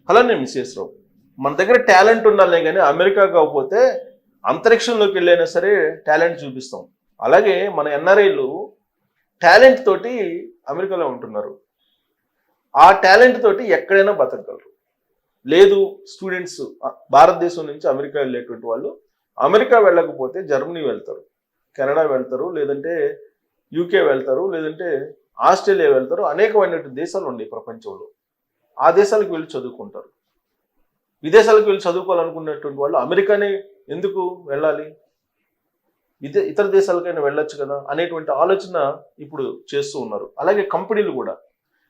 అలానే మిస్సెస్ రావు, మన దగ్గర టాలెంట్ ఉండాలనే కానీ అమెరికా కాకపోతే అంతరిక్షంలోకి వెళ్ళైనా సరే టాలెంట్ చూపిస్తాం. అలాగే మన ఎన్ఆర్ఐలు టాలెంట్ తోటి అమెరికాలో ఉంటున్నారు. ఆ టాలెంట్ తోటి ఎక్కడైనా బతకగలరు. లేదు స్టూడెంట్స్ భారతదేశం నుంచి అమెరికా వెళ్ళేటువంటి వాళ్ళు అమెరికా వెళ్ళకపోతే జర్మనీ వెళ్తారు, కెనడా వెళ్తారు, లేదంటే యూకే వెళ్తారు, లేదంటే ఆస్ట్రేలియా వెళ్తారు. అనేకమైనటువంటి దేశాలు ఉన్నాయి ప్రపంచంలో. ఆ దేశాలకు వెళ్ళి చదువుకుంటారు. విదేశాలకు వెళ్ళి చదువుకోవాలనుకున్నటువంటి వాళ్ళు అమెరికానే ఎందుకు వెళ్ళాలి, ఇతర దేశాలకైనా వెళ్ళొచ్చు కదా అనేటువంటి ఆలోచన ఇప్పుడు చేస్తూ ఉన్నారు. అలాగే కంపెనీలు కూడా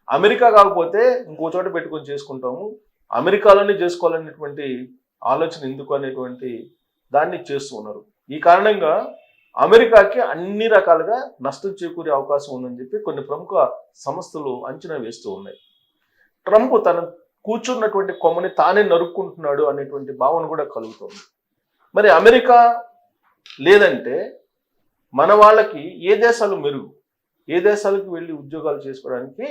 అమెరికా కాకపోతే ఇంకో చోట పెట్టుకొని చేసుకుంటాము, అమెరికాలోనే చేసుకోవాలనేటువంటి ఆలోచన ఎందుకు అనేటువంటి దాన్ని చేస్తూ ఉన్నారు. ఈ కారణంగా అమెరికాకి అన్ని రకాలుగా నష్టం చేకూరే అవకాశం ఉందని చెప్పి కొన్ని ప్రముఖ సంస్థలు అంచనా వేస్తూ ఉన్నాయి. ట్రంప్ తన కూర్చున్నటువంటి కొమ్మని తానే నరుక్కుంటున్నాడు అనేటువంటి భావన కూడా కలుగుతుంది. మరి అమెరికా లేదంటే మన వాళ్ళకి ఏ దేశాలు మెరుగు, ఏ దేశాలకు వెళ్ళి ఉద్యోగాలు చేసుకోవడానికి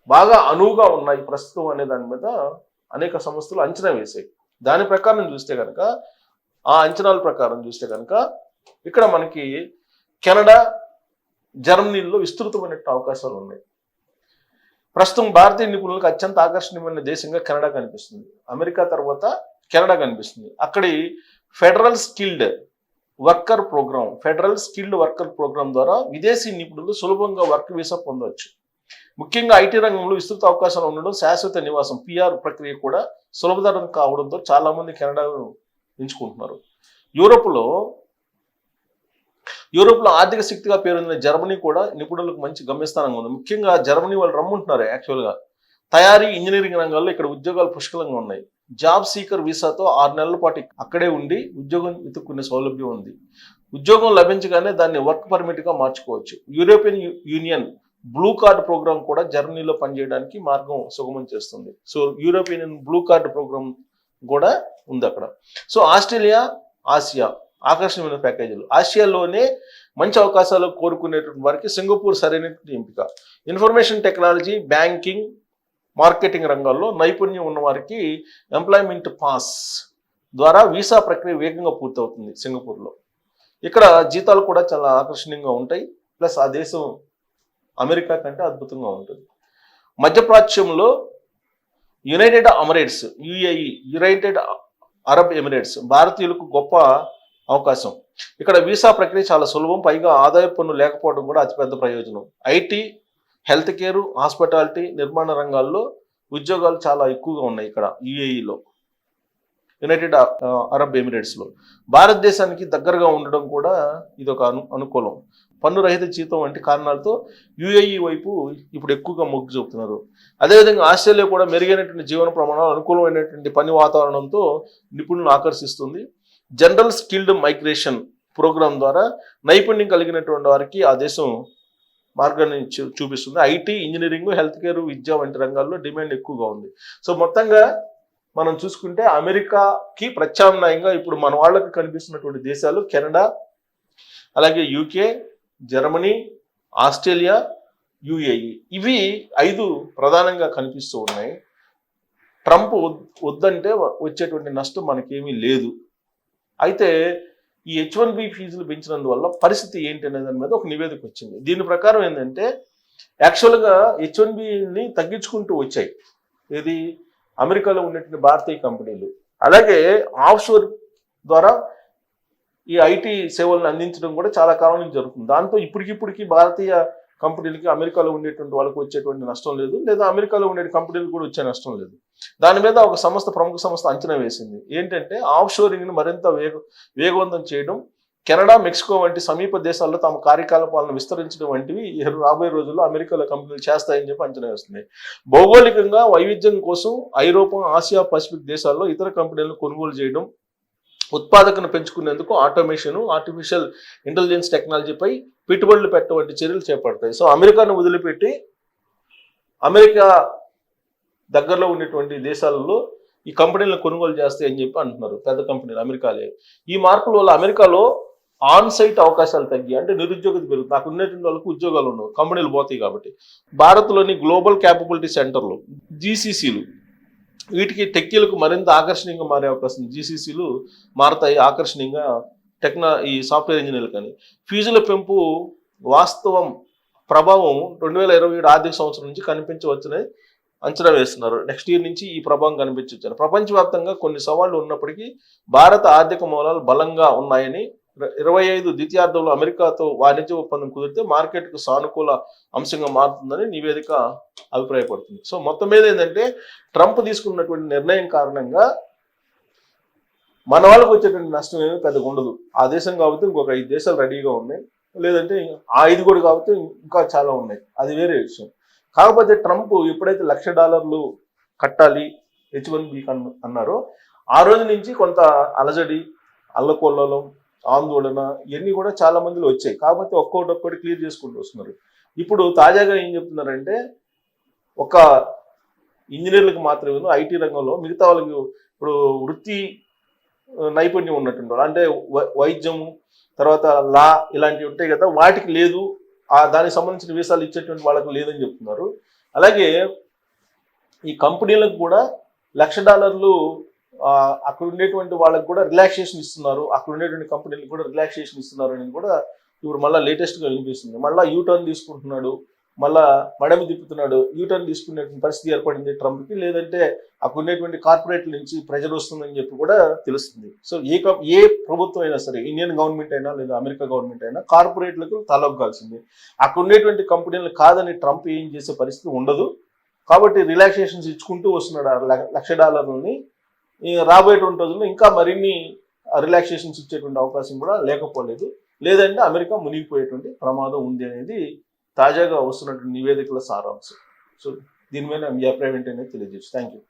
బాగా అనువుగా ఉన్నాయి ప్రస్తుతం అనే దాని మీద అనేక సంస్థలు అంచనా వేసాయి. దాని ప్రకారం చూస్తే కనుక, ఆ అంచనాల ప్రకారం చూస్తే కనుక ఇక్కడ మనకి కెనడా, జర్మనీలో విస్తృతమైన అవకాశాలు ఉన్నాయి. ప్రస్తుతం భారతీయ నిపుణులకు అత్యంత ఆకర్షణీయమైన దేశంగా కెనడా కనిపిస్తుంది. అమెరికా తర్వాత కెనడా కనిపిస్తుంది. అక్కడి ఫెడరల్ స్కిల్డ్ వర్కర్ ప్రోగ్రామ్ ద్వారా విదేశీ నిపుణులు సులభంగా వర్క్ వీసా పొందవచ్చు. ముఖ్యంగా ఐటీ రంగంలో విస్తృత అవకాశాలు ఉండడం, శాశ్వత నివాసం పిఆర్ ప్రక్రియ కూడా సులభతరం కావడంతో చాలా మంది కెనడాను ఎంచుకుంటున్నారు. యూరోప్లో ఆర్థిక శక్తిగా పేరొందిన జర్మనీ కూడా నిపుణులకు మంచి గమ్యస్థానంగా ఉంది. ముఖ్యంగా జర్మనీ వాళ్ళు రమ్ముంటున్నారు. యాక్చువల్గా తయారీ, ఇంజనీరింగ్ రంగాల్లో ఇక్కడ ఉద్యోగాలు పుష్కలంగా ఉన్నాయి. జాబ్ సీకర్ వీసాతో 6 నెలల పాటు అక్కడే ఉండి ఉద్యోగం వెతుక్కునే సౌలభ్యం ఉంది. ఉద్యోగం లభించగానే దాన్ని వర్క్ పర్మిట్గా మార్చుకోవచ్చు. European union blue card programme కూడా జర్మనీలో పనిచేయడానికి మార్గం సుగమం చేస్తుంది. So European blue card programme కూడా ఉంది అక్కడ. సో ఆస్ట్రేలియా, ఆసియా ఆకర్షణీయమైన ప్యాకేజీలు. ఆసియాలోనే మంచి అవకాశాలు కోరుకునేటువంటి వారికి సింగపూర్ సరైన ఎంపిక. ఇన్ఫర్మేషన్ టెక్నాలజీ, బ్యాంకింగ్, మార్కెటింగ్ రంగాల్లో నైపుణ్యం ఉన్న వారికి ఎంప్లాయ్మెంట్ పాస్ ద్వారా వీసా ప్రక్రియ వేగంగా పూర్తవుతుంది సింగపూర్లో. ఇక్కడ జీతాలు కూడా చాలా ఆకర్షణీయంగా ఉంటాయి. ప్లస్ ఆ దేశం అమెరికా కంటే అద్భుతంగా ఉంటుంది. మధ్యప్రాచ్యంలో యునైటెడ్ అరబ్ ఎమిరేట్స్ భారతీయులకు గొప్ప అవకాశం. ఇక్కడ వీసా ప్రక్రియ చాలా సులభం, పైగా ఆదాయ పన్ను లేకపోవడం కూడా అతిపెద్ద ప్రయోజనం. ఐటీ, హెల్త్ కేర్, హాస్పిటాలిటీ, నిర్మాణ రంగాల్లో ఉద్యోగాలు చాలా ఎక్కువగా ఉన్నాయి ఇక్కడ యుఏఈలో, యునైటెడ్ అరబ్ ఎమిరేట్స్లో. భారతదేశానికి దగ్గరగా ఉండడం కూడా ఇదొక అనుకూలం. పన్ను రహిత జీతం వంటి కారణాలతో యుఏఈ వైపు ఇప్పుడు ఎక్కువగా మొగ్గు చూపుతున్నారు. అదేవిధంగా ఆస్ట్రేలియా కూడా మెరుగైనటువంటి జీవన ప్రమాణాలు, అనుకూలమైనటువంటి పని వాతావరణంతో నిపుణులను ఆకర్షిస్తుంది. జనరల్ స్కిల్డ్ మైగ్రేషన్ ప్రోగ్రాం ద్వారా నైపుణ్యం కలిగినటువంటి వారికి ఆ దేశం మార్గాన్ని చూపిస్తుంది. ఐటీ, ఇంజనీరింగ్, హెల్త్ కేర్, విద్య వంటి రంగాల్లో డిమాండ్ ఎక్కువగా ఉంది. సో మొత్తంగా మనం చూసుకుంటే అమెరికాకి ప్రత్యామ్నాయంగా ఇప్పుడు మన వాళ్ళకి కనిపిస్తున్నటువంటి దేశాలు కెనడా, అలాగే యూకే, జర్మనీ, ఆస్ట్రేలియా, యుఏఈ. ఇవి 5 ప్రధానంగా కనిపిస్తూ ఉన్నాయి. ట్రంప్ వద్దంటే వచ్చేటువంటి నష్టం మనకేమీ లేదు. అయితే ఈ H1B ఫీజులు పెంచినందువల్ల పరిస్థితి ఏంటి అనే దాని మీద ఒక నివేదిక వచ్చింది. దీని ప్రకారం ఏంటంటే యాక్చువల్గా H1Bని తగ్గించుకుంటూ వచ్చాయి ఇది అమెరికాలో ఉన్నటువంటి భారతీయ కంపెనీలు. అలాగే ఆఫ్షోర్ ద్వారా ఈ ఐటీ సేవలను అందించడం కూడా చాలా కాలం నుంచి జరుగుతుంది. దాంతో ఇప్పటికిప్పటికీ భారతీయ కంపెనీలకి అమెరికాలో ఉండేటువంటి వాళ్ళకి వచ్చేటువంటి నష్టం లేదు, లేదా అమెరికాలో ఉండే కంపెనీలకు కూడా వచ్చే నష్టం లేదు. దాని మీద ఒక ప్రముఖ సంస్థ అంచనా వేసింది. ఏంటంటే ఆఫ్ షోరింగ్ని మరింత వేగవంతం చేయడం, కెనడా, మెక్సికో వంటి సమీప దేశాల్లో తమ కార్యకలాపాలను విస్తరించడం వంటివి రాబోయే రోజుల్లో అమెరికాలో కంపెనీలు చేస్తాయని చెప్పి అంచనా వేస్తుంది. భౌగోళికంగా వైవిధ్యం కోసం ఐరోపా, ఆసియా, పసిఫిక్ దేశాల్లో ఇతర కంపెనీలను కొనుగోలు చేయడం, ఉత్పాదకను పెంచుకునేందుకు ఆటోమేషన్, ఆర్టిఫిషియల్ ఇంటెలిజెన్స్ టెక్నాలజీపై పెట్టుబడులు పెట్టవంటి చర్యలు చేపడతాయి. సో అమెరికాను వదిలిపెట్టి అమెరికా దగ్గరలో ఉన్నటువంటి దేశాలలో ఈ కంపెనీలను కొనుగోలు చేస్తాయని చెప్పి అంటున్నారు పెద్ద కంపెనీలు అమెరికాలే. ఈ మార్పుల వల్ల అమెరికాలో ఆన్ సైట్ అవకాశాలు తగ్గి, అంటే నిరుద్యోగత పెరుగుతుంది. నాకు ఉన్నటువంటి వాళ్ళకు ఉద్యోగాలు ఉండవు, కంపెనీలు పోతాయి. కాబట్టి భారత్లోని గ్లోబల్ క్యాపబిలిటీ సెంటర్లు, జీసీసీలు వీటికి టెక్కీలకు మరింత ఆకర్షణీయంగా మారే అవకాశం ఉంది. జీసీసీలు మారతాయి ఆకర్షణీయంగా ఈ సాఫ్ట్వేర్ ఇంజనీర్లు కానీ. ఫీజుల పెంపు వాస్తవం ప్రభావం 2027 ఆర్థిక సంవత్సరం నుంచి కనిపించవచ్చని అంచనా వేస్తున్నారు. నెక్స్ట్ ఇయర్ నుంచి ఈ ప్రభావం కనిపించవచ్చు. ప్రపంచవ్యాప్తంగా కొన్ని సవాళ్లు ఉన్నప్పటికీ భారత ఆర్థిక మూలాలు బలంగా ఉన్నాయని 25 ద్వితీయార్థంలో అమెరికాతో వాణిజ్య ఒప్పందం కుదిరితే మార్కెట్కు సానుకూల అంశంగా మారుతుందని నివేదిక అభిప్రాయపడుతుంది. సో మొత్తం మీద ఏంటంటే ట్రంప్ తీసుకున్నటువంటి నిర్ణయం కారణంగా మన వాళ్ళకు వచ్చేటువంటి నష్టం ఏమీ పెద్దగా ఉండదు. ఆ దేశం కాబట్టి ఇంకొక 5 దేశాలు రెడీగా ఉన్నాయి, లేదంటే ఆ 5 కూడా కాబట్టి ఇంకా చాలా ఉన్నాయి, అది వేరే విషయం. కాకపోతే ట్రంప్ ఎప్పుడైతే $1,00,000 కట్టాలి H1B అన్నారో ఆ రోజు నుంచి కొంత అలజడి, అల్లకొల్లోలం, ఆందోళన ఇవన్నీ కూడా చాలా మందిలో వచ్చాయి. కాకపోతే ఒక్కొక్కటి క్లియర్ చేసుకుంటూ వస్తున్నారు. ఇప్పుడు తాజాగా ఏం చెప్తున్నారంటే ఒక ఇంజనీర్లకు మాత్రమే ఐటీ రంగంలో మిగతా వాళ్ళకి ఇప్పుడు వృత్తి నైపుణ్యం ఉన్నటువంటి అంటే వైద్యము తర్వాత లా ఇలాంటివి ఉంటాయి కదా, వాటికి లేదు, దానికి సంబంధించిన వీసాలు ఇచ్చేటువంటి వాళ్ళకి లేదని చెప్తున్నారు. అలాగే ఈ కంపెనీలకు కూడా $1,00,000 అక్కడ ఉండేటువంటి వాళ్ళకి కూడా రిలాక్సేషన్ ఇస్తున్నారు, అక్కడ ఉండేటువంటి కంపెనీలకు కూడా రిలాక్సేషన్ ఇస్తున్నారు అనేది కూడా ఇప్పుడు మళ్ళీ లేటెస్ట్గా వినిపిస్తుంది. మళ్ళీ యూటర్న్ తీసుకుంటున్నాడు, మళ్ళా మడమి తిప్పుతున్నాడు. యూటర్న్ తీసుకునే పరిస్థితి ఏర్పడింది ట్రంప్కి, లేదంటే అక్కడ ఉండేటువంటి కార్పొరేట్ల నుంచి ప్రెజర్ వస్తుందని చెప్పి కూడా తెలుస్తుంది. సో ఏ ప్రభుత్వం అయినా సరే, ఇండియన్ గవర్నమెంట్ అయినా లేదా అమెరికా గవర్నమెంట్ అయినా కార్పొరేట్లకు తలొగ్గాల్సింది. అక్కడ ఉండేటువంటి కంపెనీలు కాదని ట్రంప్ ఏం చేసే పరిస్థితి ఉండదు. కాబట్టి రిలాక్సేషన్స్ ఇచ్చుకుంటూ వస్తున్నాడు $1,00,000. రాబోయేటువంటి రోజుల్లో ఇంకా మరిన్ని రిలాక్సేషన్స్ ఇచ్చేటువంటి అవకాశం కూడా లేకపోలేదు, లేదంటే అమెరికా మునిగిపోయేటువంటి ప్రమాదం ఉంది అనేది తాజాగా వస్తున్నటువంటి నివేదికల సారాంశం. సో దీని మీద మీ అభిప్రాయం ఏంటనేది తెలియజేసి థ్యాంక్ యూ.